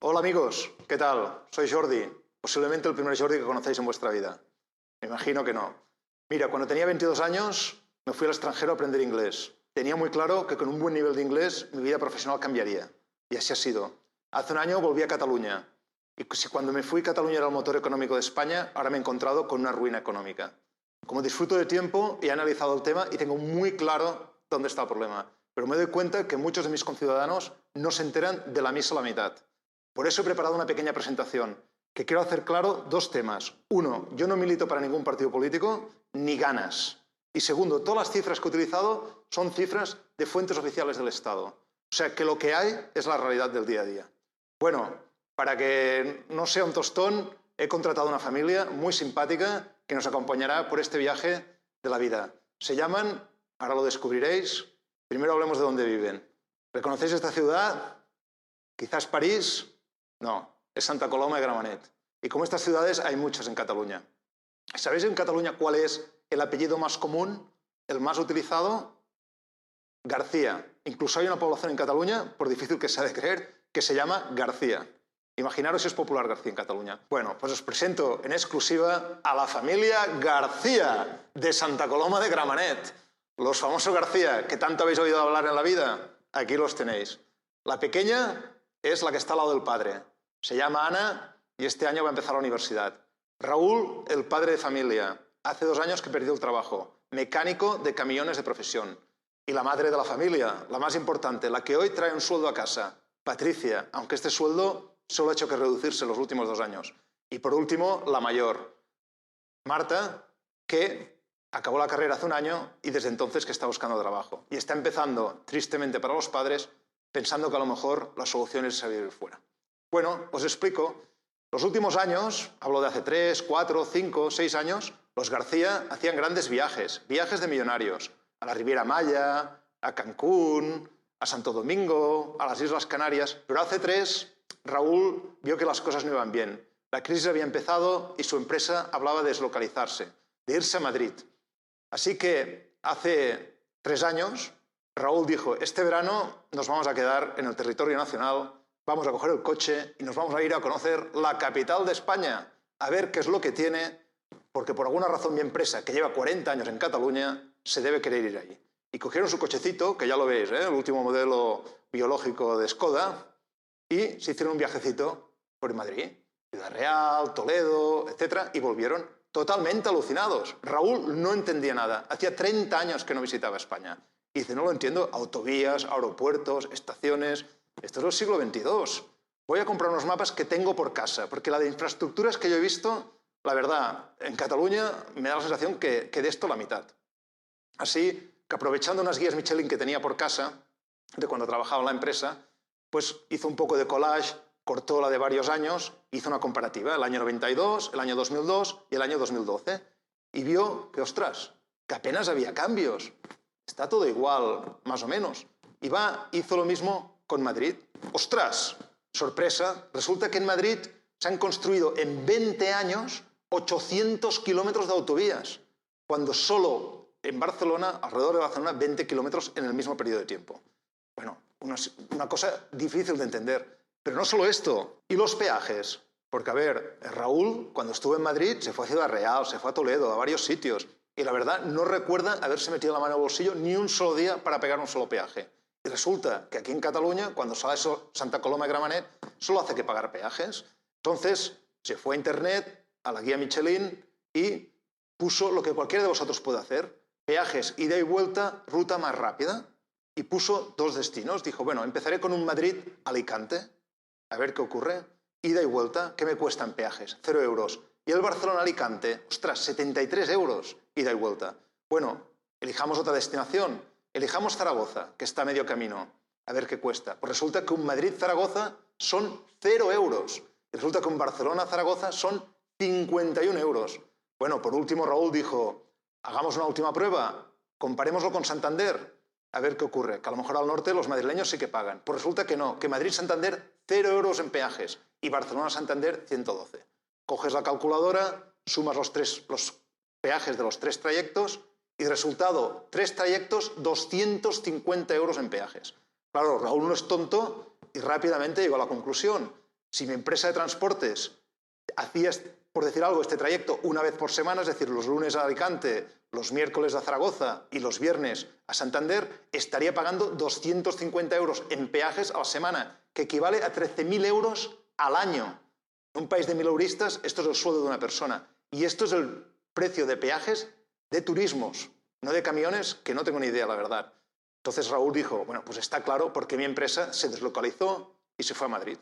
Hola amigos, ¿qué tal? Soy Jordi, posiblemente el primer Jordi que conocéis en vuestra vida. Me imagino que no. Mira, cuando tenía 22 años me fui al extranjero a aprender inglés. Tenía muy claro que con un buen nivel de inglés mi vida profesional cambiaría. Y así ha sido. Hace un año volví a Cataluña. Y si cuando me fui Cataluña era el motor económico de España, ahora me he encontrado con una ruina económica. Como disfruto de tiempo, he analizado el tema y tengo muy claro dónde está el problema. Pero me doy cuenta que muchos de mis conciudadanos no se enteran de la misa a la mitad. Por eso he preparado una pequeña presentación, que quiero hacer claro dos temas. Uno, yo no milito para ningún partido político, ni ganas. Y segundo, todas las cifras que he utilizado son cifras de fuentes oficiales del Estado. O sea, que lo que hay es la realidad del día a día. Bueno, para que no sea un tostón, he contratado una familia muy simpática que nos acompañará por este viaje de la vida. Se llaman, ahora lo descubriréis, primero hablemos de dónde viven. ¿Reconocéis esta ciudad? Quizás París. No, es Santa Coloma de Gramenet. Y como estas ciudades hay muchas en Cataluña. ¿Sabéis en Cataluña cuál es el apellido más común, el más utilizado? García. Incluso hay una población en Cataluña, por difícil que sea de creer, que se llama García. Imaginaros si es popular García en Cataluña. Bueno, pues os presento en exclusiva a la familia García de Santa Coloma de Gramenet. Los famosos García, que tanto habéis oído hablar en la vida, aquí los tenéis. La pequeña es la que está al lado del padre. Se llama Ana y este año va a empezar la universidad. Raúl, el padre de familia. Hace 2 años que perdió el trabajo. Mecánico de camiones de profesión. Y la madre de la familia, la más importante, la que hoy trae un sueldo a casa. Patricia, aunque este sueldo solo ha hecho que reducirse en los últimos 2 años. Y por último, la mayor, Marta, que acabó la carrera hace 1 año y desde entonces que está buscando trabajo. Y está empezando, tristemente para los padres, pensando que a lo mejor la solución es salir vivir fuera. Bueno, os explico. Los últimos años, hablo de hace 3, 4, 5, 6 años, los García hacían grandes viajes, viajes de millonarios, a la Riviera Maya, a Cancún, a Santo Domingo, a las Islas Canarias, pero hace 3, Raúl vio que las cosas no iban bien. La crisis había empezado y su empresa hablaba de deslocalizarse, de irse a Madrid. Así que hace 3 años, Raúl dijo, este verano nos vamos a quedar en el territorio nacional, vamos a coger el coche y nos vamos a ir a conocer la capital de España, a ver qué es lo que tiene, porque por alguna razón mi empresa, que lleva 40 años en Cataluña, se debe querer ir allí. Y cogieron su cochecito, que ya lo veis, el último modelo biológico de Skoda, y se hicieron un viajecito por Madrid, Ciudad Real, Toledo, etc. Y volvieron totalmente alucinados. Raúl no entendía nada. Hacía 30 años que no visitaba España. Y dice, no lo entiendo, autovías, aeropuertos, estaciones. Esto es el siglo XXII. Voy a comprar unos mapas que tengo por casa, porque la de infraestructuras que yo he visto, la verdad, en Cataluña me da la sensación que de esto la mitad. Así que aprovechando unas guías Michelin que tenía por casa, de cuando trabajaba en la empresa, pues hizo un poco de collage, cortó la de varios años, hizo una comparativa, el año 92, el año 2002 y el año 2012, y vio que, ostras, que apenas había cambios. Está todo igual, más o menos. Y hizo lo mismo con Madrid. ¡Ostras! Sorpresa, resulta que en Madrid se han construido en 20 años 800 kilómetros de autovías, cuando solo en Barcelona, alrededor de Barcelona, 20 kilómetros en el mismo periodo de tiempo. Bueno, una cosa difícil de entender. Pero no solo esto, y los peajes. Porque, a ver, Raúl, cuando estuvo en Madrid, se fue a Ciudad Real, se fue a Toledo, a varios sitios. Y la verdad, no recuerda haberse metido la mano en el bolsillo ni un solo día para pegar un solo peaje. Y resulta que aquí en Cataluña, cuando sale Santa Coloma de Gramenet, solo hace que pagar peajes. Entonces, se fue a Internet, a la guía Michelin, y puso lo que cualquiera de vosotros puede hacer. Peajes, ida y vuelta, ruta más rápida. Y puso 2 destinos. Dijo, bueno, empezaré con un Madrid-Alicante. A ver qué ocurre. Ida y vuelta, ¿qué me cuestan peajes? 0 euros. Y el Barcelona-Alicante, ostras, 73 euros, ida y vuelta. Bueno, elijamos otra destinación. Elijamos Zaragoza, que está a medio camino. A ver qué cuesta. Pues resulta que un Madrid-Zaragoza son 0 euros. Y resulta que un Barcelona-Zaragoza son 51 euros. Bueno, por último Raúl dijo, hagamos una última prueba, comparémoslo con Santander. A ver qué ocurre, que a lo mejor al norte los madrileños sí que pagan. Pues resulta que no, que Madrid-Santander 0 euros en peajes y Barcelona-Santander 112. Coges la calculadora, sumas los peajes de los 3 trayectos y resultado, 3 trayectos, 250 euros en peajes. Claro, Raúl no es tonto y rápidamente llegó a la conclusión. Si mi empresa de transportes hacía, por decir algo, este trayecto una vez por semana, es decir, los lunes a Alicante, los miércoles a Zaragoza y los viernes a Santander, estaría pagando 250 euros en peajes a la semana, que equivale a 13.000 euros al año. En un país de mileuristas, esto es el sueldo de una persona. Y esto es el precio de peajes de turismos, no de camiones, que no tengo ni idea, la verdad. Entonces Raúl dijo, bueno, pues está claro por qué mi empresa se deslocalizó y se fue a Madrid.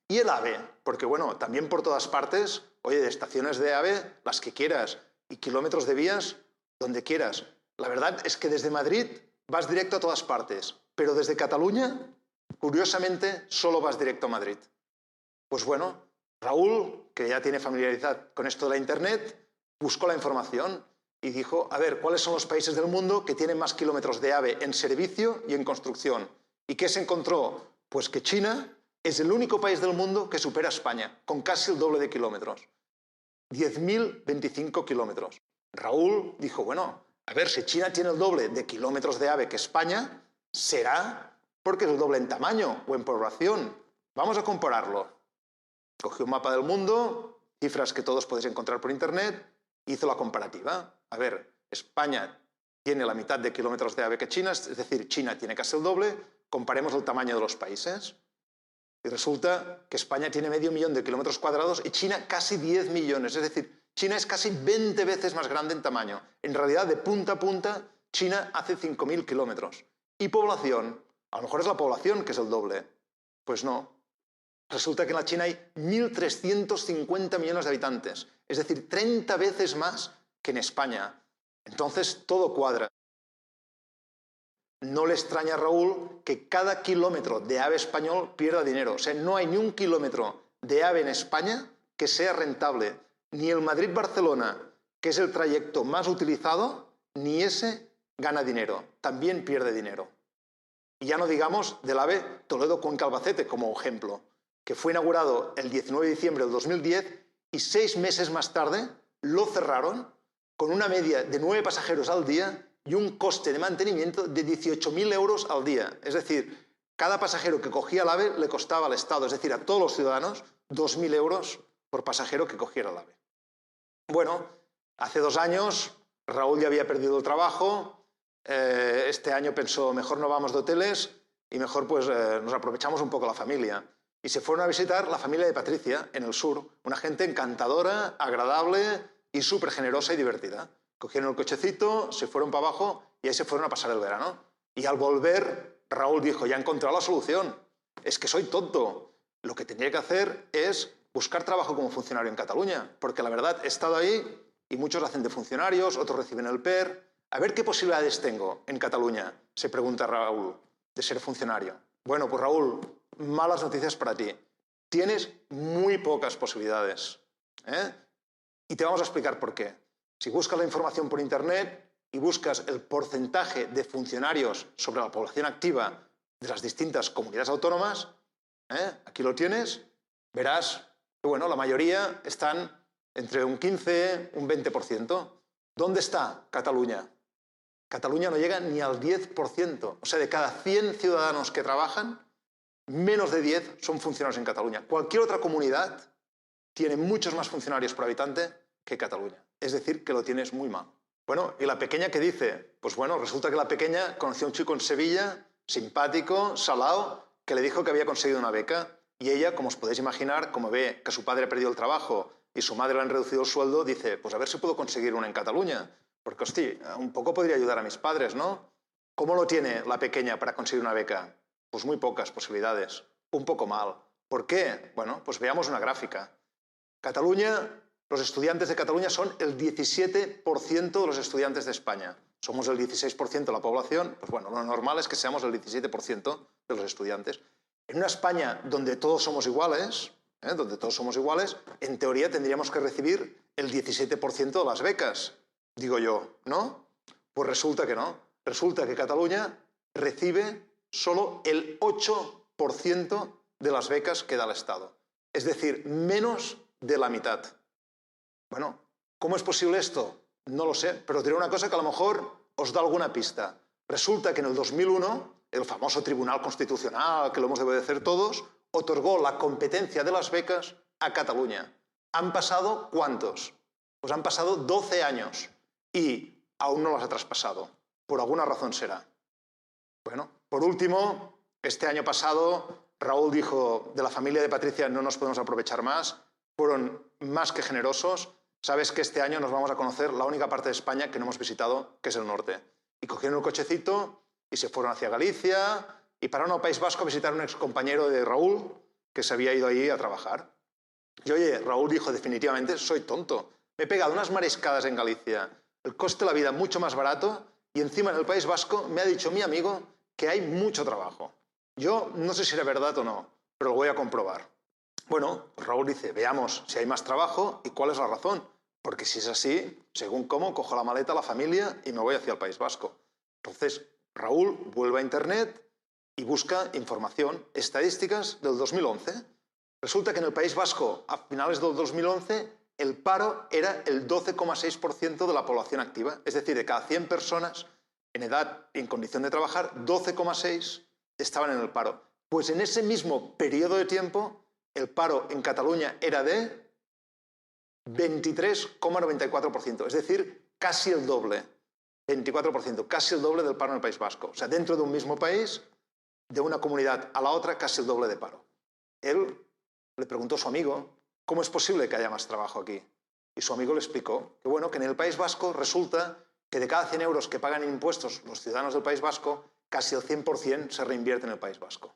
Y el AVE, porque bueno, también por todas partes, oye, de estaciones de AVE, las que quieras, y kilómetros de vías, donde quieras. La verdad es que desde Madrid vas directo a todas partes, pero desde Cataluña, curiosamente, solo vas directo a Madrid. Pues bueno, Raúl, que ya tiene familiaridad con esto de la Internet, buscó la información y dijo, a ver, ¿cuáles son los países del mundo que tienen más kilómetros de AVE en servicio y en construcción? ¿Y qué se encontró? Pues que China es el único país del mundo que supera a España, con casi el doble de kilómetros. 10.025 kilómetros. Raúl dijo, bueno, a ver, si China tiene el doble de kilómetros de AVE que España, será porque es el doble en tamaño o en población. Vamos a compararlo. Cogió un mapa del mundo, cifras que todos podéis encontrar por Internet, hizo la comparativa. A ver, España tiene la mitad de kilómetros de AVE que China, es decir, China tiene casi el doble, comparemos el tamaño de los países. Y resulta que España tiene 500.000 de kilómetros cuadrados y China casi 10 millones. Es decir, China es casi 20 veces más grande en tamaño. En realidad, de punta a punta, China hace 5.000 kilómetros. Y población, a lo mejor es la población que es el doble. Pues no. Resulta que en la China hay 1.350 millones de habitantes. Es decir, 30 veces más que en España. Entonces, todo cuadra. No le extraña a Raúl que cada kilómetro de AVE español pierda dinero. O sea, no hay ni un kilómetro de AVE en España que sea rentable. Ni el Madrid-Barcelona, que es el trayecto más utilizado, ni ese gana dinero. También pierde dinero. Y ya no digamos del AVE Toledo-Cuenca-Albacete como ejemplo, que fue inaugurado el 19 de diciembre del 2010 y 6 meses más tarde lo cerraron con una media de 9 pasajeros al día y un coste de mantenimiento de 18.000 euros al día. Es decir, cada pasajero que cogía el AVE le costaba al Estado, es decir, a todos los ciudadanos, 2.000 euros por pasajero que cogiera el AVE. Bueno, hace 2 años Raúl ya había perdido el trabajo, este año pensó, mejor no vamos de hoteles y mejor pues nos aprovechamos un poco la familia. Y se fueron a visitar la familia de Patricia, en el sur, una gente encantadora, agradable y súper generosa y divertida. Cogieron el cochecito, se fueron para abajo y ahí se fueron a pasar el verano. Y al volver, Raúl dijo, ya he encontrado la solución. Es que soy tonto. Lo que tendría que hacer es buscar trabajo como funcionario en Cataluña, porque la verdad he estado ahí y muchos hacen de funcionarios, otros reciben el PER. A ver qué posibilidades tengo en Cataluña, se pregunta Raúl, de ser funcionario. Bueno, pues Raúl, malas noticias para ti. Tienes muy pocas posibilidades. Y te vamos a explicar por qué. Si buscas la información por Internet y buscas el porcentaje de funcionarios sobre la población activa de las distintas comunidades autónomas, aquí lo tienes, verás que bueno, la mayoría están entre un 15 y un 20%. ¿Dónde está Cataluña? Cataluña no llega ni al 10%. O sea, de cada 100 ciudadanos que trabajan, menos de 10 son funcionarios en Cataluña. Cualquier otra comunidad tiene muchos más funcionarios por habitante que Cataluña. Es decir, que lo tienes muy mal. Bueno, ¿y la pequeña qué dice? Pues bueno, resulta que la pequeña conoció a un chico en Sevilla, simpático, salao, que le dijo que había conseguido una beca. Y ella, como os podéis imaginar, como ve que su padre ha perdido el trabajo y su madre le han reducido el sueldo, dice, pues a ver si puedo conseguir una en Cataluña. Porque, hostia, un poco podría ayudar a mis padres, ¿no? ¿Cómo lo tiene la pequeña para conseguir una beca? Pues muy pocas posibilidades. Un poco mal. ¿Por qué? Bueno, pues veamos una gráfica. Cataluña, los estudiantes de Cataluña son el 17% de los estudiantes de España. Somos el 16% de la población, pues bueno, lo normal es que seamos el 17% de los estudiantes. En una España donde todos somos iguales, en teoría tendríamos que recibir el 17% de las becas, digo yo, ¿no? Pues resulta que no. Resulta que Cataluña recibe solo el 8% de las becas que da el Estado. Es decir, menos de la mitad. Bueno, ¿cómo es posible esto? No lo sé, pero diré una cosa que a lo mejor os da alguna pista. Resulta que en el 2001, el famoso Tribunal Constitucional, que lo hemos de obedecer todos, otorgó la competencia de las becas a Cataluña. ¿Han pasado cuántos? Pues han pasado 12 años y aún no las ha traspasado. Por alguna razón será. Bueno, por último, este año pasado Raúl dijo, de la familia de Patricia no nos podemos aprovechar más, fueron más que generosos. Sabes que este año nos vamos a conocer la única parte de España que no hemos visitado, que es el norte. Y cogieron un cochecito y se fueron hacia Galicia y pararon al País Vasco a visitar a un excompañero de Raúl que se había ido allí a trabajar. Y oye, Raúl dijo definitivamente, soy tonto, me he pegado unas mariscadas en Galicia, el coste de la vida mucho más barato y encima en el País Vasco me ha dicho mi amigo que hay mucho trabajo. Yo no sé si era verdad o no, pero lo voy a comprobar. Bueno, pues Raúl dice, veamos si hay más trabajo y cuál es la razón. Porque si es así, según cómo, cojo la maleta, la familia y me voy hacia el País Vasco. Entonces, Raúl vuelve a Internet y busca información, estadísticas del 2011. Resulta que en el País Vasco, a finales del 2011, el paro era el 12,6% de la población activa. Es decir, de cada 100 personas en edad y en condición de trabajar, 12,6 estaban en el paro. Pues en ese mismo periodo de tiempo, el paro en Cataluña era de 23,94%, es decir, casi el doble. 24%, casi el doble del paro en el País Vasco. O sea, dentro de un mismo país, de una comunidad a la otra, casi el doble de paro. Él le preguntó a su amigo, ¿cómo es posible que haya más trabajo aquí? Y su amigo le explicó que, bueno, que en el País Vasco resulta que de cada 100 euros que pagan impuestos los ciudadanos del País Vasco, casi el 100% se reinvierte en el País Vasco.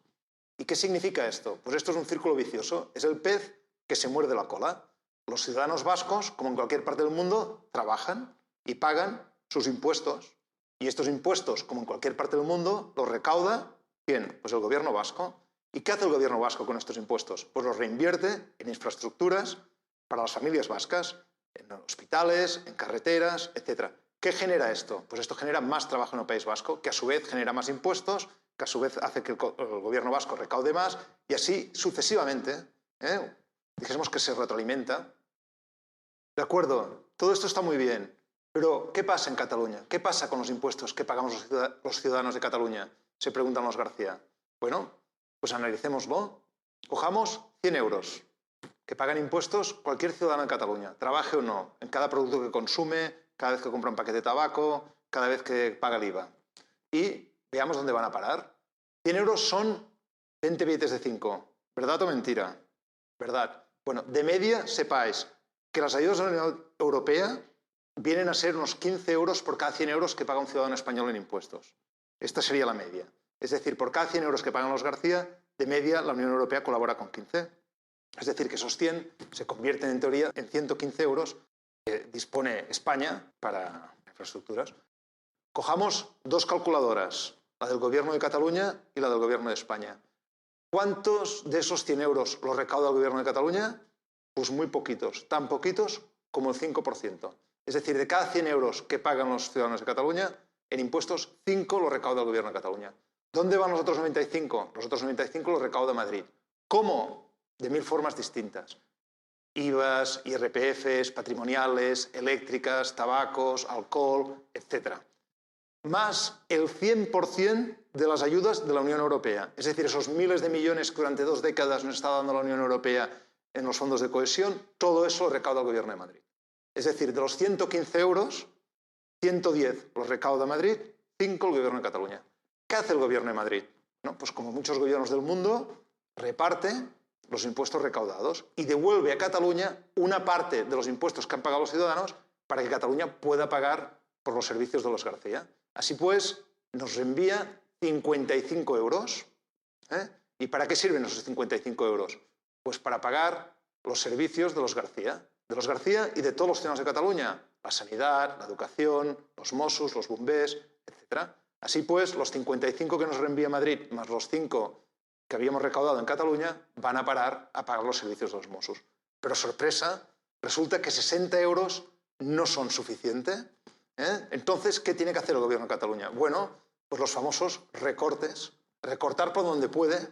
¿Y qué significa esto? Pues esto es un círculo vicioso, es el pez que se muerde la cola. Los ciudadanos vascos, como en cualquier parte del mundo, trabajan y pagan sus impuestos. Y estos impuestos, como en cualquier parte del mundo, los recauda, ¿quién? Pues el gobierno vasco. ¿Y qué hace el gobierno vasco con estos impuestos? Pues los reinvierte en infraestructuras para las familias vascas, en hospitales, en carreteras, etc. ¿Qué genera esto? Pues esto genera más trabajo en el País Vasco, que a su vez genera más impuestos, que a su vez hace que el gobierno vasco recaude más, y así sucesivamente, dijésemos que se retroalimenta. De acuerdo, todo esto está muy bien, pero ¿qué pasa en Cataluña? ¿Qué pasa con los impuestos que pagamos los ciudadanos de Cataluña? Se preguntan los García. Bueno, pues analicémoslo. Cojamos 100 euros que pagan impuestos cualquier ciudadano en Cataluña, trabaje o no, en cada producto que consume, cada vez que compra un paquete de tabaco, cada vez que paga el IVA. Y veamos dónde van a parar. 100 euros son 20 billetes de 5. ¿Verdad o mentira? ¿Verdad? Bueno, de media sepáis que las ayudas de la Unión Europea vienen a ser unos 15 euros por cada 100 euros que paga un ciudadano español en impuestos. Esta sería la media. Es decir, por cada 100 euros que pagan los García, de media la Unión Europea colabora con 15. Es decir, que esos 100 se convierten en teoría en 115 euros que dispone España para infraestructuras. Cojamos dos calculadoras, la del Gobierno de Cataluña y la del Gobierno de España. ¿Cuántos de esos 100 euros los recauda el Gobierno de Cataluña? Pues muy poquitos, tan poquitos como el 5%. Es decir, de cada 100 euros que pagan los ciudadanos de Cataluña, en impuestos, 5 los recauda el Gobierno de Cataluña. ¿Dónde van los otros 95? Los otros 95 los recauda Madrid. ¿Cómo? De 1000 formas distintas. IVAs, IRPFs, patrimoniales, eléctricas, tabacos, alcohol, etc. Más el 100% de las ayudas de la Unión Europea. Es decir, esos miles de millones que durante 2 décadas nos está dando la Unión Europea en los fondos de cohesión, todo eso lo recauda el Gobierno de Madrid. Es decir, de los 115 euros, 110 los recauda Madrid, 5 el Gobierno de Cataluña. ¿Qué hace el Gobierno de Madrid? Bueno, pues como muchos gobiernos del mundo, reparte los impuestos recaudados y devuelve a Cataluña una parte de los impuestos que han pagado los ciudadanos para que Cataluña pueda pagar por los servicios de los García. Así pues, nos reenvía 55 euros. ¿Y para qué sirven esos 55 euros? Pues para pagar los servicios de los García y de todos los ciudadanos de Cataluña, la sanidad, la educación, los Mossos, los bombers, etc. Así pues, los 55 que nos reenvía Madrid más los 5 que habíamos recaudado en Cataluña van a parar a pagar los servicios de los Mossos. Pero sorpresa, resulta que 60 euros no son suficientes. Entonces, ¿qué tiene que hacer el Gobierno de Cataluña? Bueno, pues los famosos recortes, recortar por donde puede.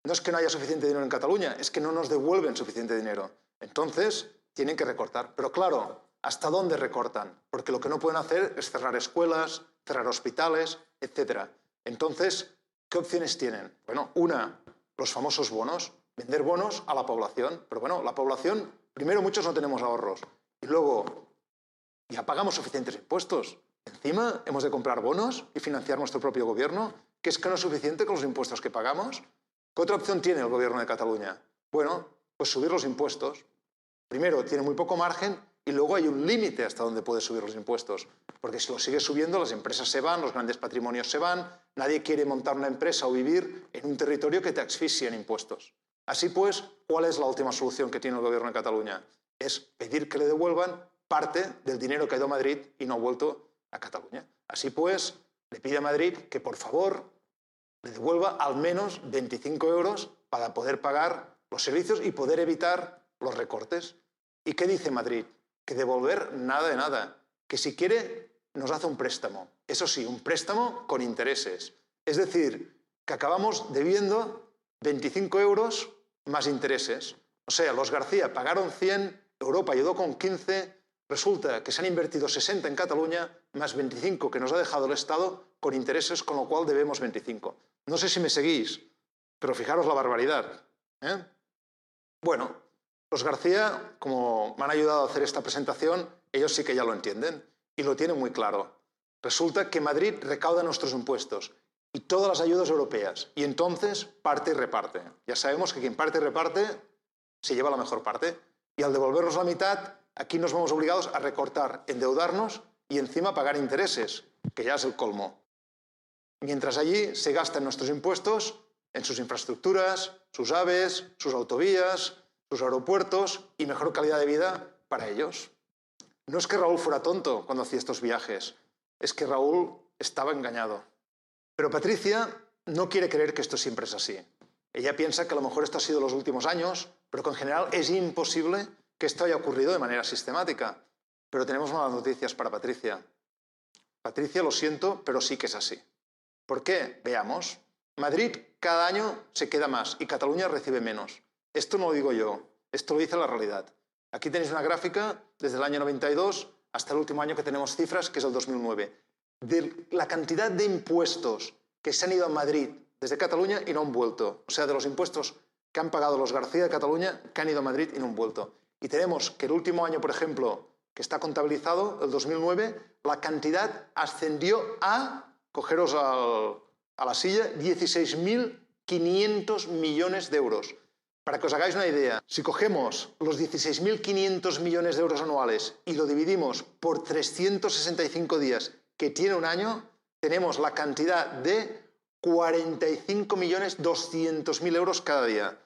No es que no haya suficiente dinero en Cataluña, es que no nos devuelven suficiente dinero. Entonces, tienen que recortar. Pero claro, ¿hasta dónde recortan? Porque lo que no pueden hacer es cerrar escuelas, cerrar hospitales, etc. Entonces, ¿qué opciones tienen? Bueno, una, los famosos bonos, vender bonos a la población. Pero bueno, la población, primero muchos no tenemos ahorros y luego ya pagamos suficientes impuestos. Encima hemos de comprar bonos y financiar nuestro propio gobierno, que es que no es suficiente con los impuestos que pagamos. ¿Qué otra opción tiene el gobierno de Cataluña? Bueno, pues subir los impuestos. Primero, tiene muy poco margen y luego hay un límite hasta donde puede subir los impuestos. Porque si lo sigue subiendo, las empresas se van, los grandes patrimonios se van, nadie quiere montar una empresa o vivir en un territorio que te asfixie en impuestos. Así pues, ¿cuál es la última solución que tiene el gobierno de Cataluña? Es pedir que le devuelvan parte del dinero que ha ido a Madrid y no ha vuelto a Cataluña. Así pues, le pide a Madrid que por favor le devuelva al menos 25 euros para poder pagar los servicios y poder evitar los recortes. ¿Y qué dice Madrid? Que devolver nada de nada. Que si quiere nos hace un préstamo. Eso sí, un préstamo con intereses. Es decir, que acabamos debiendo 25 euros más intereses. O sea, los García pagaron 100, Europa ayudó con 15, resulta que se han invertido 60 en Cataluña, más 25 que nos ha dejado el Estado con intereses, con lo cual debemos 25. No sé si me seguís, pero fijaros la barbaridad, ¿eh? Bueno, los García, como me han ayudado a hacer esta presentación, ellos sí que ya lo entienden y lo tienen muy claro. Resulta que Madrid recauda nuestros impuestos y todas las ayudas europeas y entonces parte y reparte. Ya sabemos que quien parte y reparte se lleva la mejor parte y al devolvernos la mitad, aquí nos vamos obligados a recortar, endeudarnos y encima pagar intereses, que ya es el colmo. Mientras allí se gastan nuestros impuestos en sus infraestructuras, sus AVEs, sus autovías, sus aeropuertos y mejor calidad de vida para ellos. No es que Raúl fuera tonto cuando hacía estos viajes, es que Raúl estaba engañado. Pero Patricia no quiere creer que esto siempre es así. Ella piensa que a lo mejor esto ha sido los últimos años, pero que en general es imposible que esto haya ocurrido de manera sistemática. Pero tenemos malas noticias para Patricia. Patricia, lo siento, pero sí que es así. ¿Por qué? Veamos. Madrid cada año se queda más y Cataluña recibe menos. Esto no lo digo yo, esto lo dice la realidad. Aquí tenéis una gráfica desde el año 92 hasta el último año que tenemos cifras, que es el 2009. De la cantidad de impuestos que se han ido a Madrid desde Cataluña y no han vuelto. O sea, de los impuestos que han pagado los García de Cataluña que han ido a Madrid y no han vuelto. Y tenemos que el último año, por ejemplo, que está contabilizado, el 2009, la cantidad ascendió a, cogeros a la silla, 16.500 millones de euros. Para que os hagáis una idea, si cogemos los 16.500 millones de euros anuales y lo dividimos por 365 días que tiene un año, tenemos la cantidad de 45.200.000 euros cada día.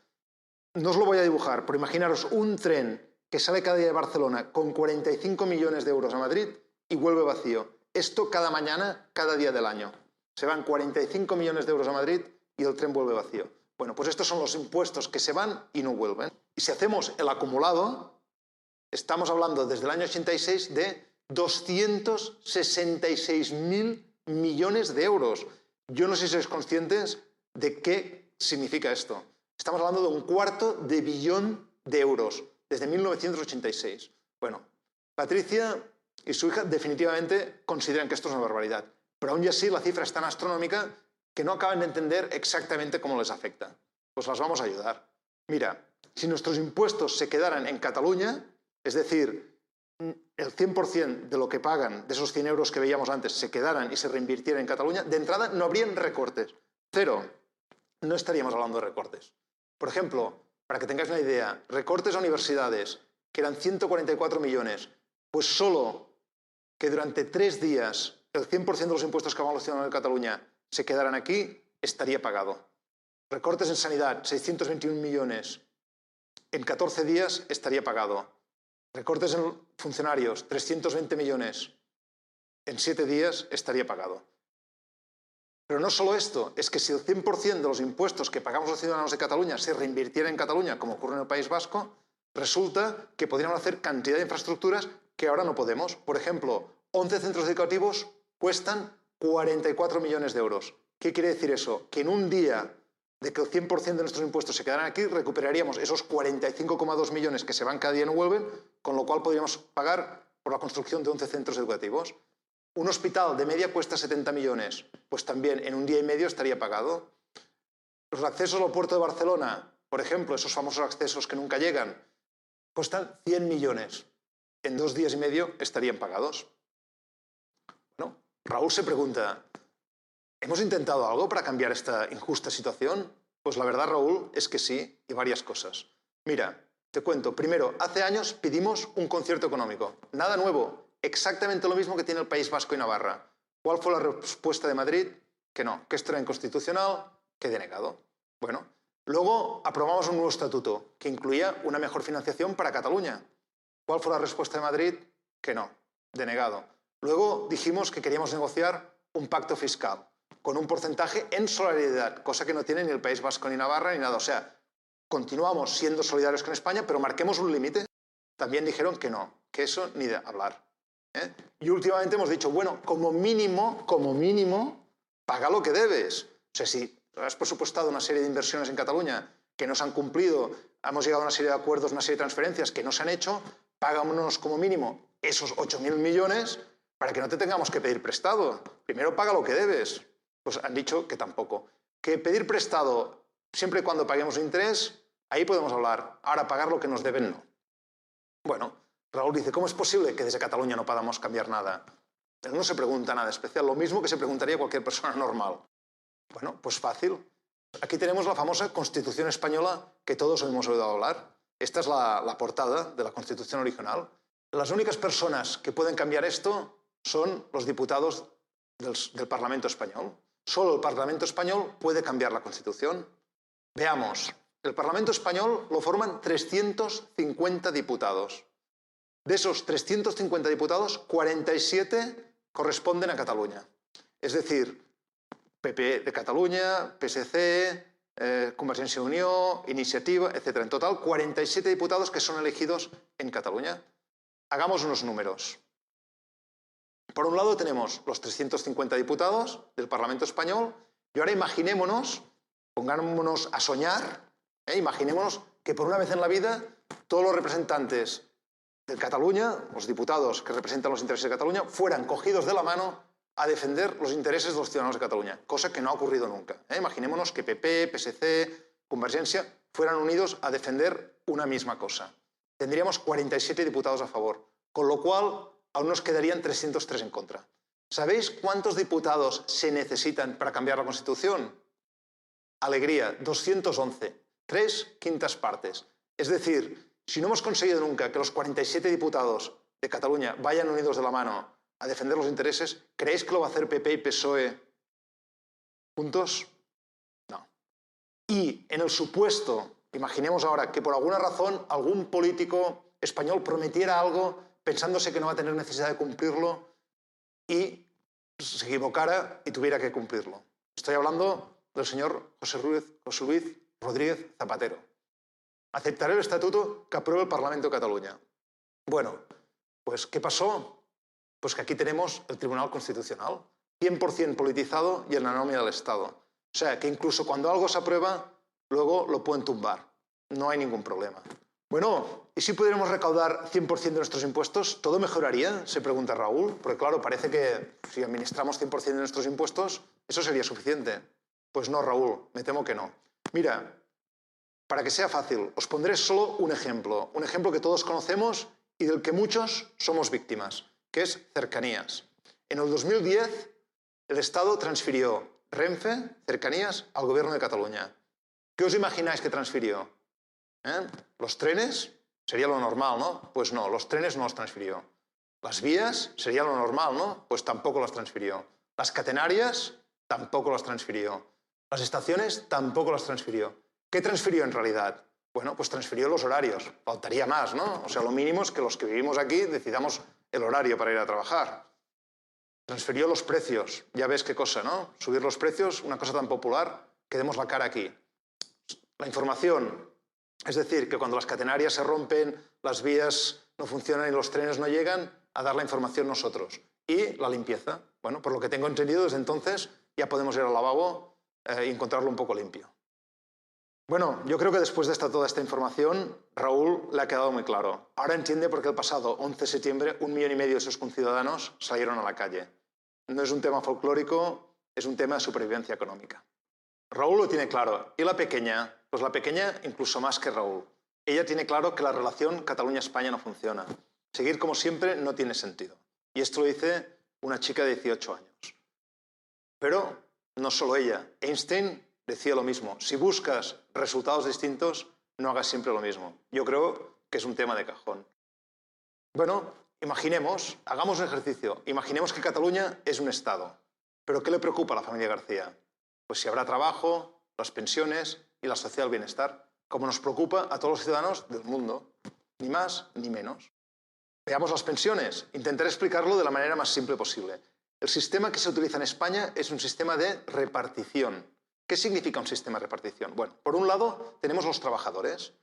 No os lo voy a dibujar, pero imaginaros un tren que sale cada día de Barcelona con 45 millones de euros a Madrid y vuelve vacío. Esto cada mañana, cada día del año. Se van 45 millones de euros a Madrid y el tren vuelve vacío. Bueno, pues estos son los impuestos que se van y no vuelven. Y si hacemos el acumulado, estamos hablando desde el año 86 de 266.000 millones de euros. Yo no sé si sois conscientes de qué significa esto. Estamos hablando de 1/4 billón de euros desde 1986. Bueno, Patricia y su hija definitivamente consideran que esto es una barbaridad, pero aún así la cifra es tan astronómica que no acaban de entender exactamente cómo les afecta. Pues las vamos a ayudar. Mira, si nuestros impuestos se quedaran en Cataluña, es decir, el 100% de lo que pagan, de esos 100 euros que veíamos antes, se quedaran y se reinvirtieran en Cataluña, de entrada no habrían recortes. Cero. No estaríamos hablando de recortes. Por ejemplo, para que tengáis una idea, recortes a universidades, que eran 144 millones, pues solo que durante 3 días el 100% de los impuestos que pagamos los ciudadanos de Cataluña se quedaran aquí, estaría pagado. Recortes en sanidad, 621 millones, en 14 días estaría pagado. Recortes en funcionarios, 320 millones, en 7 días estaría pagado. Pero no solo esto, es que si el 100% de los impuestos que pagamos los ciudadanos de Cataluña se reinvirtiera en Cataluña, como ocurre en el País Vasco, resulta que podríamos hacer cantidad de infraestructuras que ahora no podemos. Por ejemplo, 11 centros educativos cuestan 44 millones de euros. ¿Qué quiere decir eso? Que en un día de que el 100% de nuestros impuestos se quedaran aquí, recuperaríamos esos 45,2 millones que se van cada día y no vuelven, con lo cual podríamos pagar por la construcción de 11 centros educativos. Un hospital de media cuesta 70 millones, pues también en un día y medio estaría pagado. Los accesos al puerto de Barcelona, por ejemplo, esos famosos accesos que nunca llegan, cuestan 100 millones. En 2 días y medio estarían pagados. Bueno, Raúl se pregunta, ¿hemos intentado algo para cambiar esta injusta situación? Pues la verdad, Raúl, es que sí, y varias cosas. Mira, te cuento. Primero, hace años pedimos un concierto económico. Nada nuevo, exactamente lo mismo que tiene el País Vasco y Navarra. ¿Cuál fue la respuesta de Madrid? Que no, que esto era inconstitucional, que denegado. Bueno, luego aprobamos un nuevo estatuto que incluía una mejor financiación para Cataluña. ¿Cuál fue la respuesta de Madrid? Que no, denegado. Luego dijimos que queríamos negociar un pacto fiscal con un porcentaje en solidaridad, cosa que no tiene ni el País Vasco ni Navarra ni nada. O sea, continuamos siendo solidarios con España, pero marquemos un límite. También dijeron que no, que eso ni de hablar. Y últimamente hemos dicho, bueno, como mínimo, paga lo que debes. O sea, si has presupuestado una serie de inversiones en Cataluña que no se han cumplido, hemos llegado a una serie de acuerdos, una serie de transferencias que no se han hecho, páganos como mínimo esos 8.000 millones para que no te tengamos que pedir prestado. Primero paga lo que debes. Pues han dicho que tampoco. Que pedir prestado siempre y cuando paguemos interés, ahí podemos hablar. Ahora pagar lo que nos deben no. Bueno, Raúl dice, ¿cómo es posible que desde Cataluña no podamos cambiar nada? Él no se pregunta nada especial, lo mismo que se preguntaría cualquier persona normal. Bueno, pues fácil. Aquí tenemos la famosa Constitución española que todos hemos oído hablar. Esta es la portada de la Constitución original. Las únicas personas que pueden cambiar esto son los diputados del Parlamento español. Solo el Parlamento español puede cambiar la Constitución. Veamos, el Parlamento español lo forman 350 diputados. De esos 350 diputados, 47 corresponden a Cataluña. Es decir, PP de Cataluña, PSC, Convergencia y Unió, Iniciativa, etc. En total, 47 diputados que son elegidos en Cataluña. Hagamos unos números. Por un lado tenemos los 350 diputados del Parlamento español y ahora imaginémonos, pongámonos a soñar, imaginémonos que por una vez en la vida todos los representantes de Cataluña, los diputados que representan los intereses de Cataluña, fueran cogidos de la mano a defender los intereses de los ciudadanos de Cataluña, cosa que no ha ocurrido nunca. Imaginémonos que PP, PSC, Convergencia fueran unidos a defender una misma cosa. Tendríamos 47 diputados a favor, con lo cual aún nos quedarían 303 en contra. ¿Sabéis cuántos diputados se necesitan para cambiar la Constitución? Alegría, 211, 3/5 partes. Es decir, si no hemos conseguido nunca que los 47 diputados de Cataluña vayan unidos de la mano a defender los intereses, ¿creéis que lo va a hacer PP y PSOE juntos? No. Y en el supuesto, imaginemos ahora que por alguna razón algún político español prometiera algo pensándose que no va a tener necesidad de cumplirlo y se equivocara y tuviera que cumplirlo. Estoy hablando del señor José Luis Rodríguez Zapatero. Aceptaré el estatuto que apruebe el Parlamento de Cataluña. Bueno, pues ¿qué pasó? Pues que aquí tenemos el Tribunal Constitucional, 100% politizado y en la nómina del Estado. O sea, que incluso cuando algo se aprueba, luego lo pueden tumbar. No hay ningún problema. Bueno, ¿y si pudiéramos recaudar 100% de nuestros impuestos? ¿Todo mejoraría? Se pregunta Raúl. Porque claro, parece que si administramos 100% de nuestros impuestos, eso sería suficiente. Pues no, Raúl, me temo que no. Mira, para que sea fácil, os pondré solo un ejemplo que todos conocemos y del que muchos somos víctimas, que es cercanías. En el 2010, el Estado transfirió Renfe, cercanías, al Gobierno de Cataluña. ¿Qué os imagináis que transfirió? ¿Los trenes? Sería lo normal, ¿no? Pues no, los trenes no los transfirió. Las vías? Sería lo normal, ¿no? Pues tampoco las transfirió. Las catenarias? Tampoco las transfirió. Las estaciones? Tampoco las transfirió. ¿Qué transfirió en realidad? Bueno, pues transfirió los horarios. Faltaría más, ¿no? O sea, lo mínimo es que los que vivimos aquí decidamos el horario para ir a trabajar. Transfirió los precios. Ya ves qué cosa, ¿no? Subir los precios, una cosa tan popular, que demos la cara aquí. La información, es decir, que cuando las catenarias se rompen, las vías no funcionan y los trenes no llegan, a dar la información nosotros. Y la limpieza. Bueno, por lo que tengo entendido, desde entonces ya podemos ir al lavabo y encontrarlo un poco limpio. Bueno, yo creo que después de toda esta información, Raúl le ha quedado muy claro. Ahora entiende por qué el pasado 11 de septiembre 1,5 millones de sus conciudadanos salieron a la calle. No es un tema folclórico, es un tema de supervivencia económica. Raúl lo tiene claro. ¿Y la pequeña? Pues la pequeña incluso más que Raúl. Ella tiene claro que la relación Cataluña-España no funciona. Seguir como siempre no tiene sentido. Y esto lo dice una chica de 18 años. Pero no solo ella. Einstein decía lo mismo. Si buscas resultados distintos, no hagas siempre lo mismo. Yo creo que es un tema de cajón. Bueno, imaginemos, hagamos un ejercicio. Imaginemos que Cataluña es un Estado. ¿Pero qué le preocupa a la familia García? Pues si habrá trabajo, las pensiones y la social bienestar, como nos preocupa a todos los ciudadanos del mundo. Ni más ni menos. Veamos las pensiones. Intentaré explicarlo de la manera más simple posible. El sistema que se utiliza en España es un sistema de repartición. ¿Qué significa un sistema de repartición? Bueno, por un lado tenemos los trabajadores.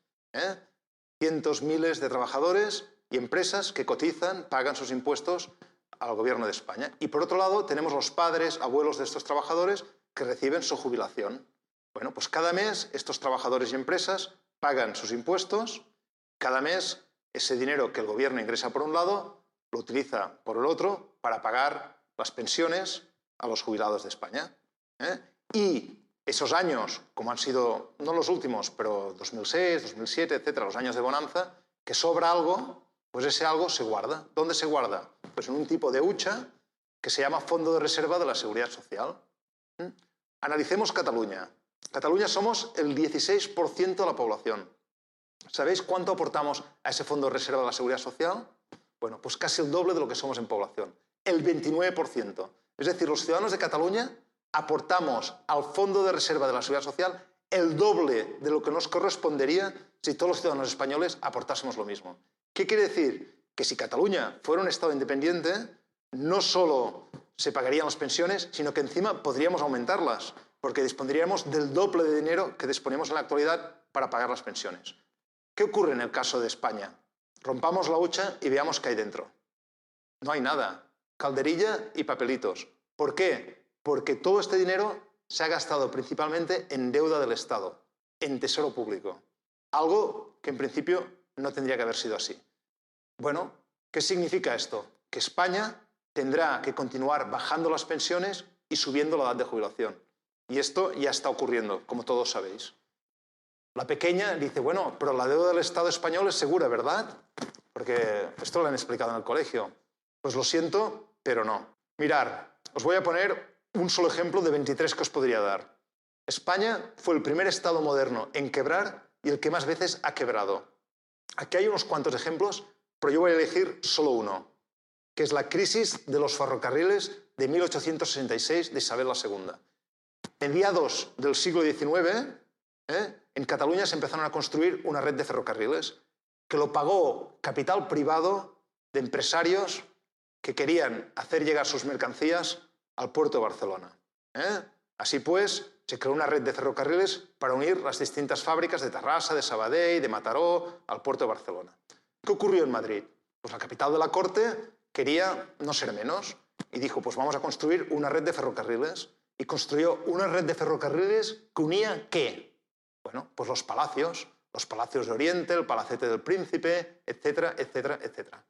Cientos, miles de trabajadores y empresas que cotizan, pagan sus impuestos al gobierno de España. Y por otro lado tenemos los padres, abuelos de estos trabajadores que reciben su jubilación. Bueno, pues cada mes estos trabajadores y empresas pagan sus impuestos. Cada mes ese dinero que el gobierno ingresa por un lado lo utiliza por el otro para pagar las pensiones a los jubilados de España. Y esos años, como han sido, no los últimos, pero 2006, 2007, etcétera, los años de bonanza, que sobra algo, pues ese algo se guarda. ¿Dónde se guarda? Pues en un tipo de hucha que se llama Fondo de Reserva de la Seguridad Social. Analicemos Cataluña. Cataluña somos el 16% de la población. ¿Sabéis cuánto aportamos a ese Fondo de Reserva de la Seguridad Social? Bueno, pues casi el doble de lo que somos en población. El 29%. Es decir, los ciudadanos de Cataluña aportamos al Fondo de Reserva de la Seguridad Social el doble de lo que nos correspondería si todos los ciudadanos españoles aportásemos lo mismo. ¿Qué quiere decir? Que si Cataluña fuera un Estado independiente, no solo se pagarían las pensiones, sino que encima podríamos aumentarlas, porque dispondríamos del doble de dinero que disponemos en la actualidad para pagar las pensiones. ¿Qué ocurre en el caso de España? Rompamos la hucha y veamos qué hay dentro. No hay nada. Calderilla y papelitos. ¿Por qué? Porque todo este dinero se ha gastado principalmente en deuda del Estado, en tesoro público. Algo que en principio no tendría que haber sido así. Bueno, ¿qué significa esto? Que España tendrá que continuar bajando las pensiones y subiendo la edad de jubilación. Y esto ya está ocurriendo, como todos sabéis. La pequeña dice, bueno, pero la deuda del Estado español es segura, ¿verdad? Porque esto lo han explicado en el colegio. Pues lo siento, pero no. Mirar, os voy a poner un solo ejemplo de 23 que os podría dar. España fue el primer Estado moderno en quebrar y el que más veces ha quebrado. Aquí hay unos cuantos ejemplos, pero yo voy a elegir solo uno, que es la crisis de los ferrocarriles de 1866 de Isabel II. Mediados del siglo XIX, en Cataluña se empezaron a construir una red de ferrocarriles que lo pagó capital privado de empresarios que querían hacer llegar sus mercancías al puerto de Barcelona. Así pues, se creó una red de ferrocarriles para unir las distintas fábricas de Tarrasa, de Sabadell, de Mataró, al puerto de Barcelona. ¿Qué ocurrió en Madrid? Pues la capital de la corte quería no ser menos y dijo, pues vamos a construir una red de ferrocarriles. Y construyó una red de ferrocarriles que unía ¿qué? Bueno, pues los palacios de Oriente, el Palacete del Príncipe, etcétera, etcétera, etcétera.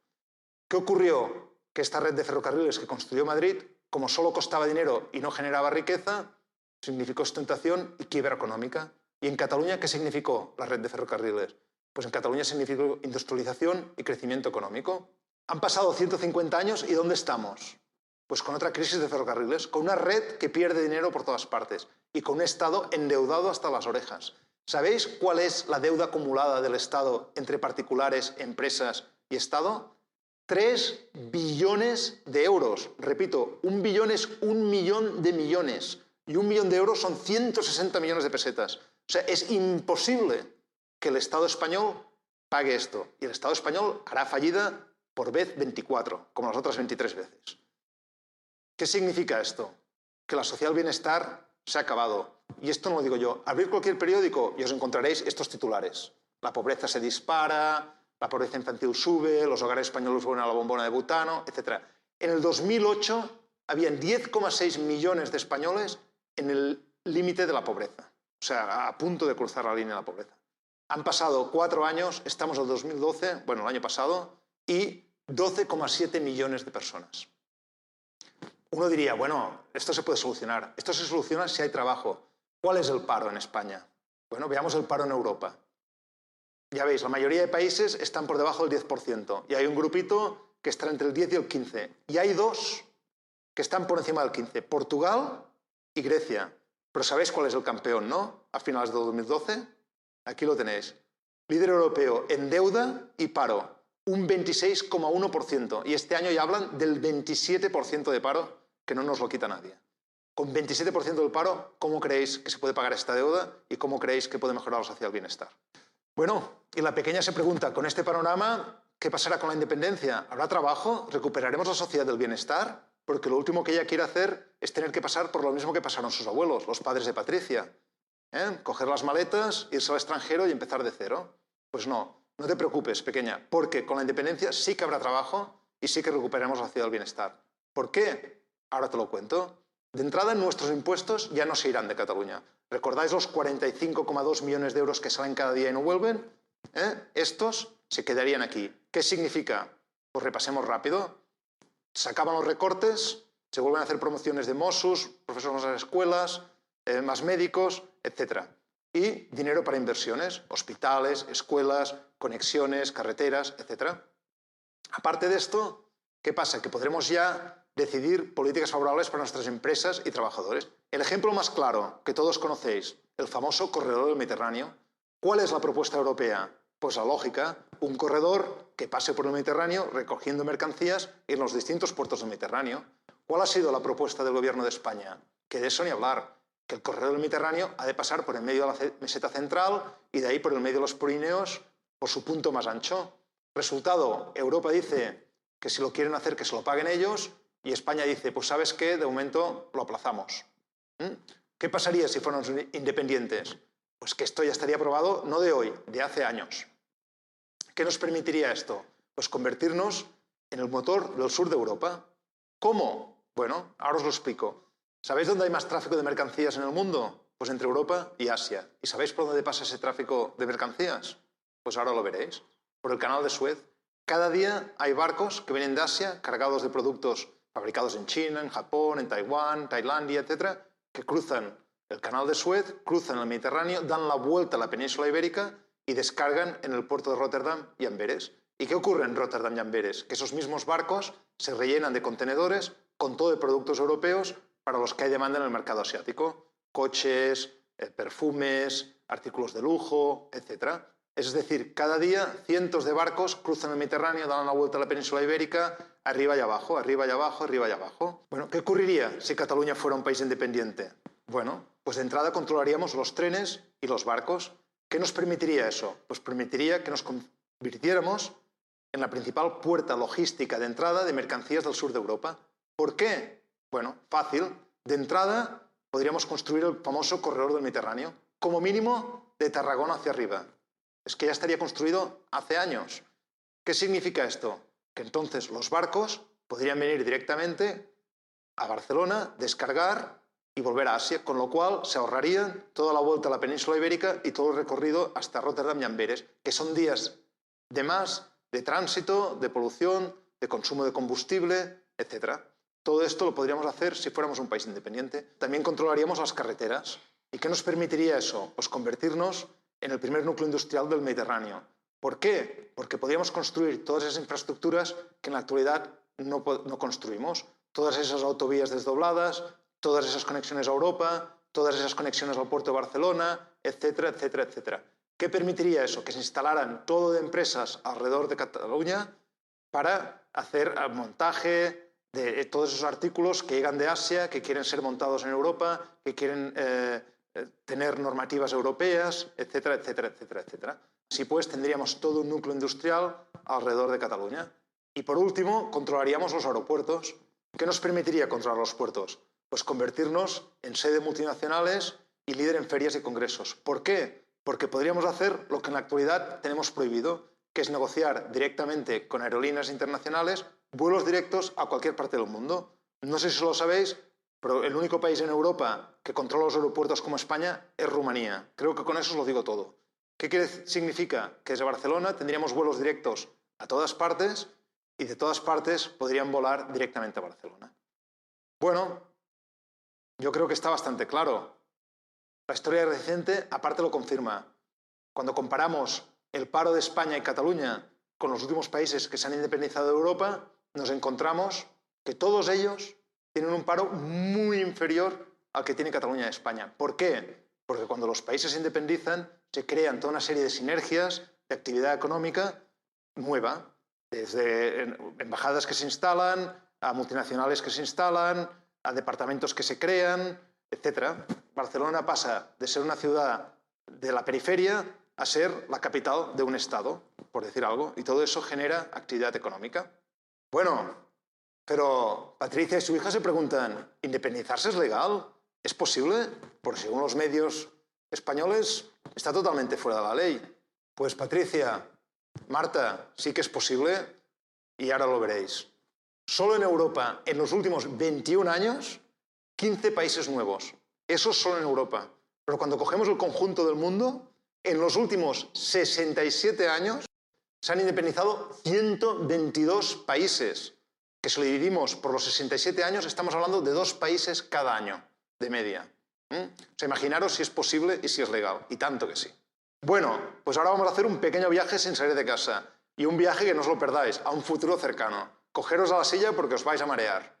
¿Qué ocurrió? Que esta red de ferrocarriles que construyó Madrid, como solo costaba dinero y no generaba riqueza, significó ostentación y quiebra económica. ¿Y en Cataluña qué significó la red de ferrocarriles? Pues en Cataluña significó industrialización y crecimiento económico. Han pasado 150 años y ¿dónde estamos? Pues con otra crisis de ferrocarriles, con una red que pierde dinero por todas partes y con un Estado endeudado hasta las orejas. ¿Sabéis cuál es la deuda acumulada del Estado entre particulares, empresas y Estado? 3 billones de euros. Repito, 1 billón es 1 millón de millones y 1 millón de euros son 160 millones de pesetas. O sea, es imposible que el Estado español pague esto. Y el Estado español hará fallida por vez 24, como las otras 23 veces. ¿Qué significa esto? Que la social bienestar se ha acabado. Y esto no lo digo yo. Abrid cualquier periódico y os encontraréis estos titulares. La pobreza se dispara, la pobreza infantil sube, los hogares españoles vuelven a la bombona de butano, etc. En el 2008 habían 10,6 millones de españoles en el límite de la pobreza. O sea, a punto de cruzar la línea de la pobreza. Han pasado 4 años, estamos en el 2012, bueno, el año pasado, y 12,7 millones de personas. Uno diría, bueno, esto se puede solucionar. Esto se soluciona si hay trabajo. ¿Cuál es el paro en España? Bueno, veamos el paro en Europa. Ya veis, la mayoría de países están por debajo del 10% y hay un grupito que está entre el 10 y el 15%. Y hay dos que están por encima del 15%, Portugal y Grecia. Pero ¿sabéis cuál es el campeón, no? A finales de 2012, aquí lo tenéis. Líder europeo en deuda y paro, un 26,1%. Y este año ya hablan del 27% de paro, que no nos lo quita nadie. Con 27% del paro, ¿cómo creéis que se puede pagar esta deuda y cómo creéis que puede mejorar la sociedad del bienestar? Bueno, y la pequeña se pregunta, con este panorama, ¿qué pasará con la independencia? ¿Habrá trabajo? ¿Recuperaremos la sociedad del bienestar? Porque lo último que ella quiere hacer es tener que pasar por lo mismo que pasaron sus abuelos, los padres de Patricia. Coger las maletas, irse al extranjero y empezar de cero. Pues no, no te preocupes, pequeña, porque con la independencia sí que habrá trabajo y sí que recuperaremos la sociedad del bienestar. ¿Por qué? Ahora te lo cuento. De entrada, nuestros impuestos ya no se irán de Cataluña. ¿Recordáis los 45,2 millones de euros que salen cada día y no vuelven? Estos se quedarían aquí. ¿Qué significa? Pues repasemos rápido. Se acaban los recortes, se vuelven a hacer promociones de Mossos, profesores en las escuelas, más médicos, etc. Y dinero para inversiones, hospitales, escuelas, conexiones, carreteras, etc. Aparte de esto, ¿qué pasa? Que podremos ya decidir políticas favorables para nuestras empresas y trabajadores. El ejemplo más claro que todos conocéis, el famoso corredor del Mediterráneo. ¿Cuál es la propuesta europea? Pues la lógica, un corredor que pase por el Mediterráneo recogiendo mercancías en los distintos puertos del Mediterráneo. ¿Cuál ha sido la propuesta del Gobierno de España? Que de eso ni hablar, que el corredor del Mediterráneo ha de pasar por el medio de la meseta central y de ahí por el medio de los Pirineos por su punto más ancho. Resultado, Europa dice que si lo quieren hacer que se lo paguen ellos y España dice, pues ¿sabes qué? De momento lo aplazamos. ¿Qué pasaría si fuéramos independientes? Pues que esto ya estaría aprobado no de hoy, de hace años. ¿Qué nos permitiría esto? Pues convertirnos en el motor del sur de Europa. ¿Cómo? Bueno, ahora os lo explico. ¿Sabéis dónde hay más tráfico de mercancías en el mundo? Pues entre Europa y Asia. ¿Y sabéis por dónde pasa ese tráfico de mercancías? Pues ahora lo veréis. Por el canal de Suez. Cada día hay barcos que vienen de Asia cargados de productos fabricados en China, en Japón, en Taiwán, Tailandia, etc., que cruzan el canal de Suez, cruzan el Mediterráneo, dan la vuelta a la península ibérica y descargan en el puerto de Rotterdam y Amberes. ¿Y qué ocurre en Rotterdam y Amberes? Que esos mismos barcos se rellenan de contenedores con todo de productos europeos para los que hay demanda en el mercado asiático. Coches, perfumes, artículos de lujo, etc. Es decir, cada día cientos de barcos cruzan el Mediterráneo, dan la vuelta a la península ibérica, arriba y abajo, arriba y abajo, arriba y abajo. Bueno, ¿qué ocurriría si Cataluña fuera un país independiente? Bueno, pues de entrada controlaríamos los trenes y los barcos. ¿Qué nos permitiría eso? Pues permitiría que nos convirtiéramos en la principal puerta logística de entrada de mercancías del sur de Europa. ¿Por qué? Bueno, fácil. De entrada podríamos construir el famoso corredor del Mediterráneo, como mínimo de Tarragona hacia arriba. Es que ya estaría construido hace años. ¿Qué significa esto? Que entonces los barcos podrían venir directamente a Barcelona, descargar y volver a Asia, con lo cual se ahorrarían toda la vuelta a la península ibérica y todo el recorrido hasta Rotterdam y Amberes, que son días de más de tránsito, de polución, de consumo de combustible, etc. Todo esto lo podríamos hacer si fuéramos un país independiente. También controlaríamos las carreteras. ¿Y qué nos permitiría eso? Pues convertirnos en el primer núcleo industrial del Mediterráneo. ¿Por qué? Porque podríamos construir todas esas infraestructuras que en la actualidad no construimos. Todas esas autovías desdobladas, todas esas conexiones a Europa, todas esas conexiones al puerto de Barcelona, etcétera, etcétera, etcétera. ¿Qué permitiría eso? Que se instalaran todo de empresas alrededor de Cataluña para hacer el montaje de todos esos artículos que llegan de Asia, que quieren ser montados en Europa, que quieren tener normativas europeas, etcétera, etcétera, etcétera, etcétera. Así pues, tendríamos todo un núcleo industrial alrededor de Cataluña. Y por último, controlaríamos los aeropuertos. ¿Qué nos permitiría controlar los puertos? Pues convertirnos en sede de multinacionales y líder en ferias y congresos. ¿Por qué? Porque podríamos hacer lo que en la actualidad tenemos prohibido, que es negociar directamente con aerolíneas internacionales vuelos directos a cualquier parte del mundo. No sé si lo sabéis, pero el único país en Europa que controla los aeropuertos como España es Rumanía. Creo que con eso os lo digo todo. ¿Qué significa? Que desde Barcelona tendríamos vuelos directos a todas partes y de todas partes podrían volar directamente a Barcelona. Bueno, yo creo que está bastante claro. La historia reciente, aparte, lo confirma. Cuando comparamos el paro de España y Cataluña con los últimos países que se han independizado de Europa, nos encontramos que todos ellos tienen un paro muy inferior al que tiene Cataluña y España. ¿Por qué? Porque cuando los países se independizan, se crean toda una serie de sinergias, de actividad económica nueva, desde embajadas que se instalan, a multinacionales que se instalan, a departamentos que se crean, etc. Barcelona pasa de ser una ciudad de la periferia a ser la capital de un estado, por decir algo, y todo eso genera actividad económica. Bueno, pero Patricia y su hija se preguntan, ¿independizarse es legal? ¿Es posible? Porque según los medios españoles está totalmente fuera de la ley. Pues Patricia, Marta, sí que es posible y ahora lo veréis. Solo en Europa, en los últimos 21 años, 15 países nuevos. Eso solo en Europa. Pero cuando cogemos el conjunto del mundo, en los últimos 67 años se han independizado 122 países. Que si lo dividimos por los 67 años, estamos hablando de 2 países cada año, de media. O sea, imaginaros si es posible y si es legal. Y tanto que sí. Bueno, pues ahora vamos a hacer un pequeño viaje sin salir de casa. Y un viaje que no os lo perdáis, a un futuro cercano. Cogeros a la silla porque os vais a marear.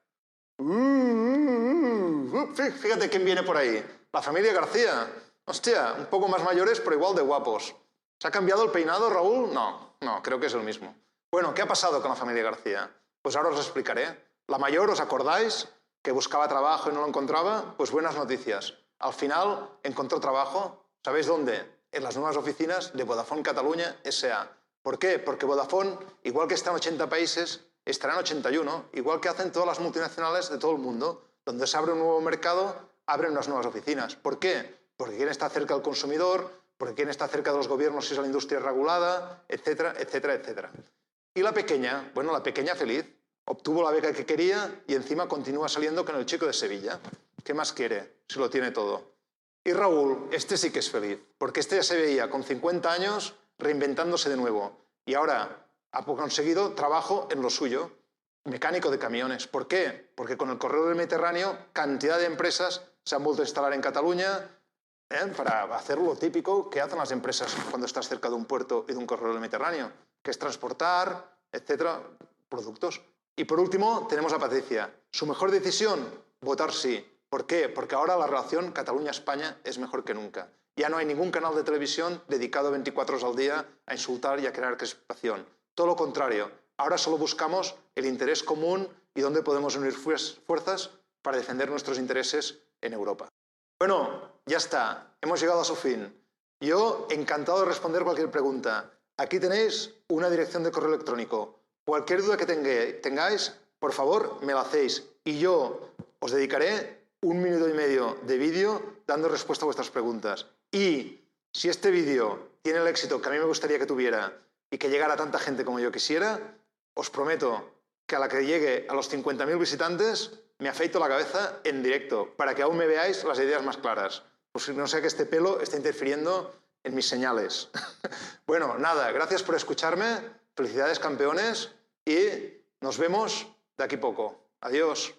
Fíjate quién viene por ahí. La familia García. Hostia, un poco más mayores, pero igual de guapos. ¿Se ha cambiado el peinado, Raúl? No, creo que es el mismo. Bueno, ¿qué ha pasado con la familia García? Pues ahora os lo explicaré. La mayor, ¿os acordáis? Que buscaba trabajo y no lo encontraba. Pues buenas noticias. Al final encontró trabajo. ¿Sabéis dónde? En las nuevas oficinas de Vodafone Catalunya S.A. ¿Por qué? Porque Vodafone, igual que está en 80 países, estará en 81, igual que hacen todas las multinacionales de todo el mundo. Donde se abre un nuevo mercado, abren unas nuevas oficinas. ¿Por qué? Porque quieren estar cerca del consumidor, porque quieren estar cerca de los gobiernos si es la industria regulada, etcétera, etcétera, etcétera. Y la pequeña, bueno, la pequeña feliz, obtuvo la beca que quería y encima continúa saliendo con el chico de Sevilla. ¿Qué más quiere si lo tiene todo? Y Raúl, este sí que es feliz, porque este ya se veía con 50 años reinventándose de nuevo y ahora ha conseguido trabajo en lo suyo, mecánico de camiones. ¿Por qué? Porque con el corredor del Mediterráneo cantidad de empresas se han vuelto a instalar en Cataluña para hacer lo típico que hacen las empresas cuando estás cerca de un puerto y de un corredor del Mediterráneo, que es transportar, etcétera, productos. Y por último tenemos a Patricia. ¿Su mejor decisión? Votar sí. ¿Por qué? Porque ahora la relación Cataluña-España es mejor que nunca. Ya no hay ningún canal de televisión dedicado 24 horas al día a insultar y a crear crispación. Todo lo contrario. Ahora solo buscamos el interés común y dónde podemos unir fuerzas para defender nuestros intereses en Europa. Bueno, ya está. Hemos llegado a su fin. Yo encantado de responder cualquier pregunta. Aquí tenéis una dirección de correo electrónico. Cualquier duda que tengáis, por favor, me la hacéis. Y yo os dedicaré 1 minuto y medio de vídeo dando respuesta a vuestras preguntas. Y si este vídeo tiene el éxito que a mí me gustaría que tuviera y que llegara a tanta gente como yo quisiera, os prometo que a la que llegue a los 50.000 visitantes me afeito la cabeza en directo para que aún me veáis las ideas más claras. Pues no sea que este pelo esté interfiriendo en mis señales. Bueno, nada, gracias por escucharme. Felicidades, campeones. Y nos vemos de aquí poco. Adiós.